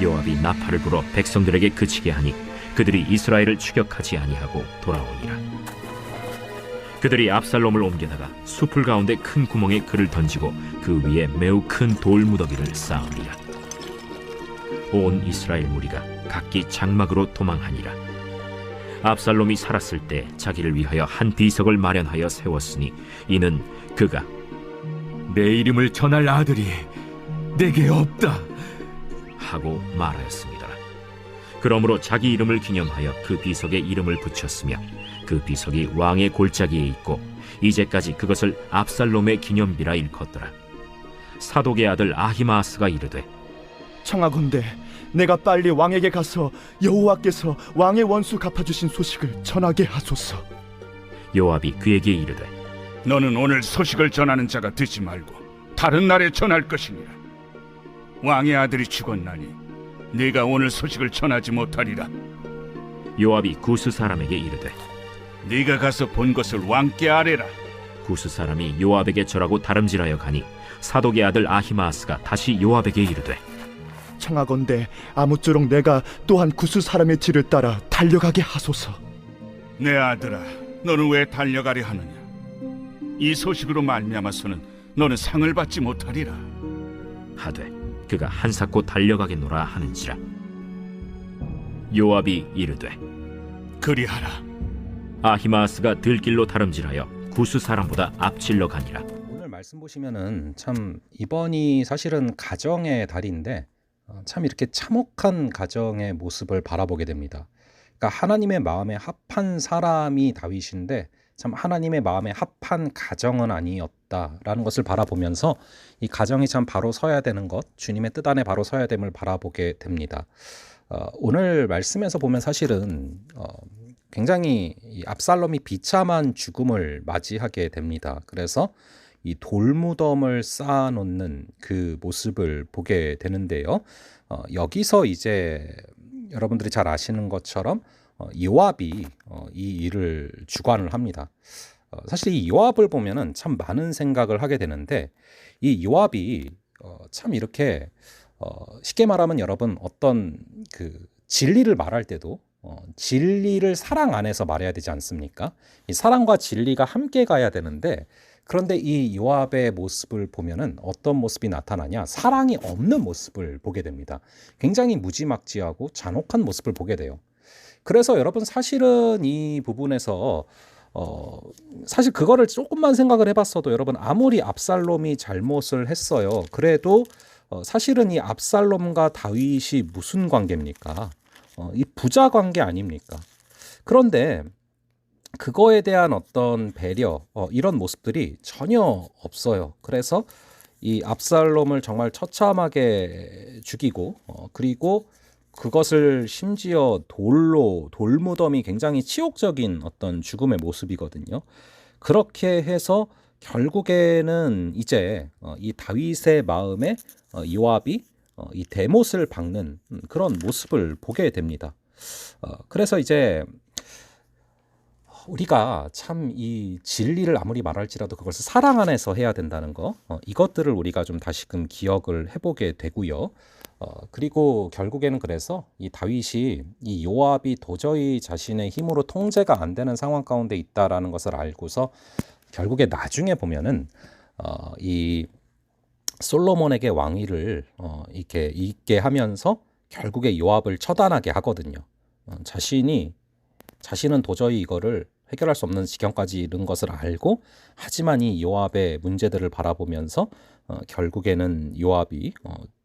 요압이 나팔을 불어 백성들에게 그치게 하니 그들이 이스라엘을 추격하지 아니하고 돌아오니라. 그들이 압살롬을 옮겨다가 숲을 가운데 큰 구멍에 그를 던지고 그 위에 매우 큰 돌무더기를 쌓으니라. 온 이스라엘 무리가 각기 장막으로 도망하니라. 압살롬이 살았을 때 자기를 위하여 한 비석을 마련하여 세웠으니 이는 그가 내 이름을 전할 아들이 내게 없다 하고 말하였습니다. 그러므로 자기 이름을 기념하여 그 비석에 이름을 붙였으며 그 비석이 왕의 골짜기에 있고 이제까지 그것을 압살롬의 기념비라 일컫더라. 사독의 아들 아히마아스가 이르되 청하건대 내가 빨리 왕에게 가서 여호와께서 왕의 원수 갚아주신 소식을 전하게 하소서. 요압이 그에게 이르되 너는 오늘 소식을 전하는 자가 되지 말고 다른 날에 전할 것이니라. 왕의 아들이 죽었나니 네가 오늘 소식을 전하지 못하리라. 요압이 구스 사람에게 이르되 네가 가서 본 것을 왕께 아뢰라. 구스 사람이 요압에게 절하고 다름질하여 가니 사독의 아들 아히마아스가 다시 요압에게 이르되 청하건대 아무쪼록 내가 또한 구스 사람의 뒤를 따라 달려가게 하소서. 내 아들아, 너는 왜 달려가려 하느냐? 이 소식으로 말미암아서는 너는 상을 받지 못하리라. 하되 그가 한사코 달려가겠노라 하는지라. 요압이 이르되 그리하라. 아히마아스가 들길로 다름질하여 구스 사람보다 앞질러 가니라. 오늘 말씀 보시면은 참 이번이 사실은 가정의 달인데 참 이렇게 참혹한 가정의 모습을 바라보게 됩니다. 그러니까 하나님의 마음에 합한 사람이 다윗인데 참 하나님의 마음에 합한 가정은 아니었다라는 것을 바라보면서 이 가정이 참 바로 서야 되는 것, 주님의 뜻 안에 바로 서야 됨을 바라보게 됩니다. 오늘 말씀에서 보면 사실은 굉장히 이 압살롬이 비참한 죽음을 맞이하게 됩니다. 그래서 이 돌무덤을 쌓아놓는 그 모습을 보게 되는데요. 여기서 이제 여러분들이 잘 아시는 것처럼 요압이 이 일을 주관을 합니다. 사실 이 요압을 보면은 참 많은 생각을 하게 되는데 이 요압이 참 이렇게 쉽게 말하면 여러분 어떤 그 진리를 말할 때도 진리를 사랑 안에서 말해야 되지 않습니까? 이 사랑과 진리가 함께 가야 되는데 그런데 이 요압의 모습을 보면은 어떤 모습이 나타나냐? 사랑이 없는 모습을 보게 됩니다. 굉장히 무지막지하고 잔혹한 모습을 보게 돼요. 그래서 여러분 사실은 이 부분에서 사실 그거를 조금만 생각을 해봤어도 여러분 아무리 압살롬이 잘못을 했어요. 그래도 사실은 이 압살롬과 다윗이 무슨 관계입니까? 이 부자 관계 아닙니까? 그런데 그거에 대한 어떤 배려 이런 모습들이 전혀 없어요. 그래서 이 압살롬을 정말 처참하게 죽이고 그리고 그것을 심지어 돌무덤이 굉장히 치욕적인 어떤 죽음의 모습이거든요. 그렇게 해서 결국에는 이제 이 다윗의 마음에 요압이 이 대못을 박는 그런 모습을 보게 됩니다. 그래서 이제 우리가 참 이 진리를 아무리 말할지라도 그것을 사랑 안에서 해야 된다는 거 이것들을 우리가 좀 다시금 기억을 해보게 되고요. 그리고 결국에는 그래서 이 다윗이 이 요압이 도저히 자신의 힘으로 통제가 안 되는 상황 가운데 있다라는 것을 알고서 결국에 나중에 보면은 이 솔로몬에게 왕위를 이렇게 있게 하면서 결국에 요압을 처단하게 하거든요. 자신은 도저히 이거를 해결할 수 없는 지경까지 이른 것을 알고 하지만 이 요압의 문제들을 바라보면서 결국에는 요압이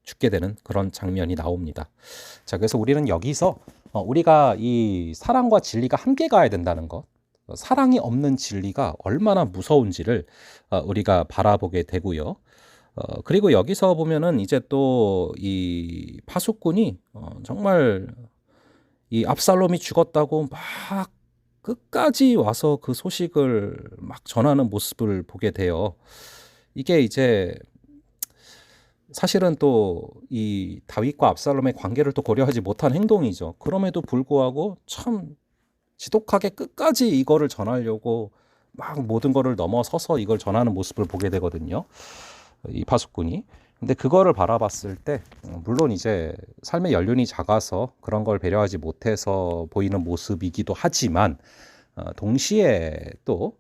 죽게 되는 그런 장면이 나옵니다. 자, 그래서 우리는 여기서 우리가 이 사랑과 진리가 함께 가야 된다는 것, 사랑이 없는 진리가 얼마나 무서운지를 우리가 바라보게 되고요. 그리고 여기서 보면은 이제 또 이 파수꾼이 정말 이 압살롬이 죽었다고 막 끝까지 와서 그 소식을 막 전하는 모습을 보게 돼요. 이게 이제 사실은 또 이 다윗과 압살롬의 관계를 또 고려하지 못한 행동이죠. 그럼에도 불구하고 참 지독하게 끝까지 이거를 전하려고 막 모든 거를 넘어서서 이걸 전하는 모습을 보게 되거든요. 이 파수꾼이. 근데 그거를 바라봤을 때 물론 이제 삶의 연륜이 작아서 그런 걸 배려하지 못해서 보이는 모습이기도 하지만 동시에 또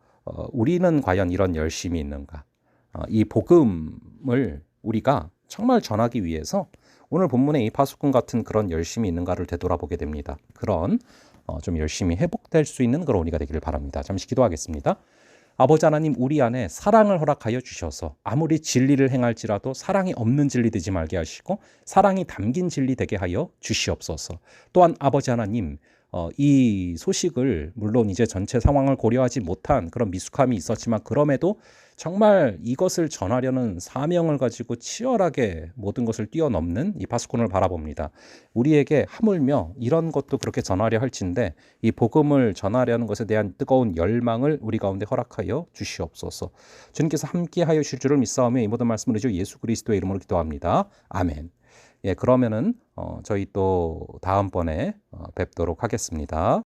우리는 과연 이런 열심이 있는가? 이 복음을 우리가 정말 전하기 위해서 오늘 본문의 이 파수꾼 같은 그런 열심이 있는가를 되돌아보게 됩니다. 그런 좀 열심히 회복될 수 있는 그런 우리가 되기를 바랍니다. 잠시 기도하겠습니다. 아버지 하나님, 우리 안에 사랑을 허락하여 주셔서 아무리 진리를 행할지라도 사랑이 없는 진리 되지 말게 하시고 사랑이 담긴 진리 되게 하여 주시옵소서. 또한 아버지 하나님, 이 소식을 물론 이제 전체 상황을 고려하지 못한 그런 미숙함이 있었지만 그럼에도 정말 이것을 전하려는 사명을 가지고 치열하게 모든 것을 뛰어넘는 이 파수꾼을 바라봅니다. 우리에게 하물며 이런 것도 그렇게 전하려 할진데 이 복음을 전하려는 것에 대한 뜨거운 열망을 우리 가운데 허락하여 주시옵소서. 주님께서 함께하여 주실 줄을 믿사오며 이 모든 말씀을 주 예수 그리스도의 이름으로 기도합니다. 아멘. 예, 그러면은 저희 또 다음번에 뵙도록 하겠습니다.